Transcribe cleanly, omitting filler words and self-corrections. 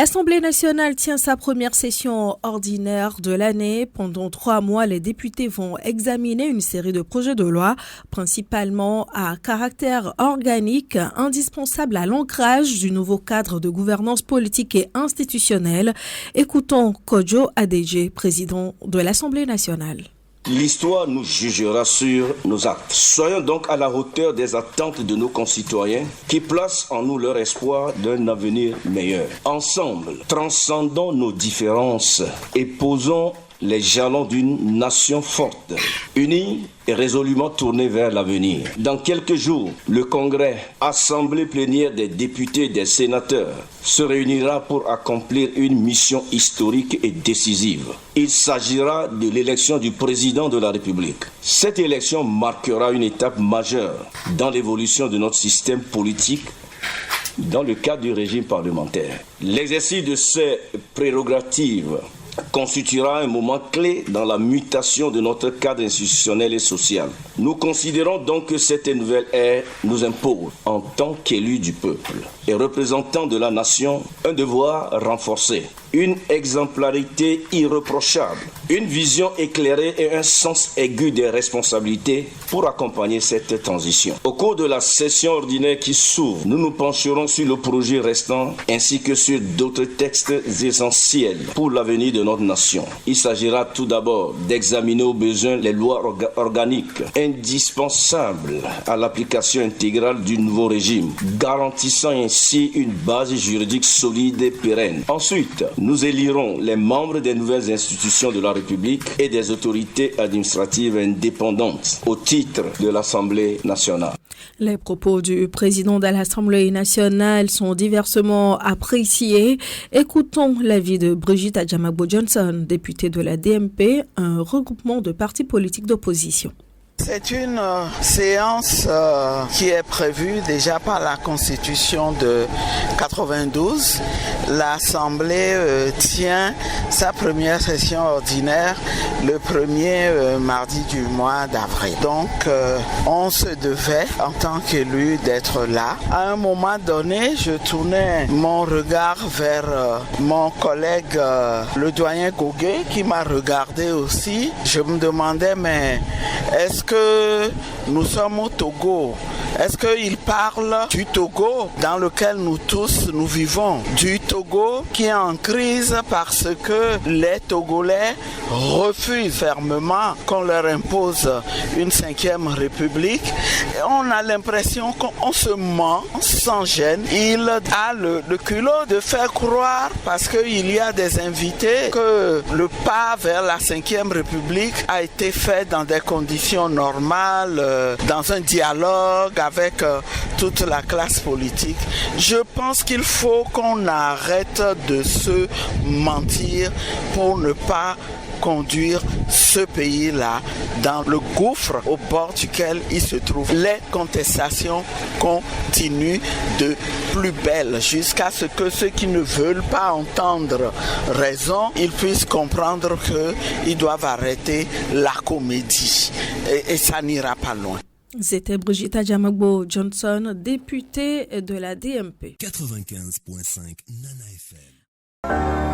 L'Assemblée nationale tient sa première session ordinaire de l'année. Pendant 3 mois, les députés vont examiner une série de projets de loi, principalement à caractère organique, indispensables à l'ancrage du nouveau cadre de gouvernance politique et institutionnelle. Écoutons Kojo Adéjé, président de l'Assemblée nationale. L'histoire nous jugera sur nos actes. Soyons donc à la hauteur des attentes de nos concitoyens qui placent en nous leur espoir d'un avenir meilleur. Ensemble, transcendons nos différences et posons les jalons d'une nation forte, unie et résolument tournée vers l'avenir. Dans quelques jours, le Congrès, assemblée plénière des députés et des sénateurs, se réunira pour accomplir une mission historique et décisive. Il s'agira de l'élection du président de la République. Cette élection marquera une étape majeure dans l'évolution de notre système politique dans le cadre du régime parlementaire. L'exercice de ces prérogatives constituera un moment clé dans la mutation de notre cadre institutionnel et social. Nous considérons donc que cette nouvelle ère nous impose, en tant qu'élus du peuple et représentants de la nation, un devoir renforcé, une exemplarité irréprochable, une vision éclairée et un sens aigu des responsabilités pour accompagner cette transition. Au cours de la session ordinaire qui s'ouvre, nous nous pencherons sur le projet restant ainsi que sur d'autres textes essentiels pour l'avenir de notre nation. Il s'agira tout d'abord d'examiner au besoin les lois organiques indispensables à l'application intégrale du nouveau régime, garantissant ainsi une base juridique solide et pérenne. Ensuite, nous élirons les membres des nouvelles institutions de la République et des autorités administratives indépendantes au titre de l'Assemblée nationale. Les propos du président de l'Assemblée nationale sont diversement appréciés. Écoutons l'avis de Brigitte Adjamagbo-Johnson, députée de la DMP, un regroupement de partis politiques d'opposition. C'est une séance qui est prévue déjà par la Constitution de 92. L'Assemblée tient sa première session ordinaire le premier mardi du mois d'avril. Donc, on se devait, en tant qu'élu, d'être là. À un moment donné, je tournais mon regard vers mon collègue, le doyen Gogué, qui m'a regardé aussi. Je me demandais, mais est-ce que nous sommes au Togo? Est-ce qu'il parle du Togo dans lequel nous tous nous vivons? Du Togo qui est en crise parce que les Togolais refusent fermement qu'on leur impose une 5e république. Et on a l'impression qu'on se ment sans gêne. Il a le culot de faire croire, parce qu'il y a des invités, que le pas vers la 5e république a été fait dans des conditions normales, dans un dialogue avec toute la classe politique. Je pense qu'il faut qu'on arrête de se mentir pour ne pas conduire ce pays-là dans le gouffre au bord duquel il se trouve. Les contestations continuent de plus belle jusqu'à ce que ceux qui ne veulent pas entendre raison, ils puissent comprendre qu'ils doivent arrêter la comédie et ça n'ira pas loin. C'était Brigitte Adjamagbo-Johnson, députée de la DMP. 95.5 Nana FM.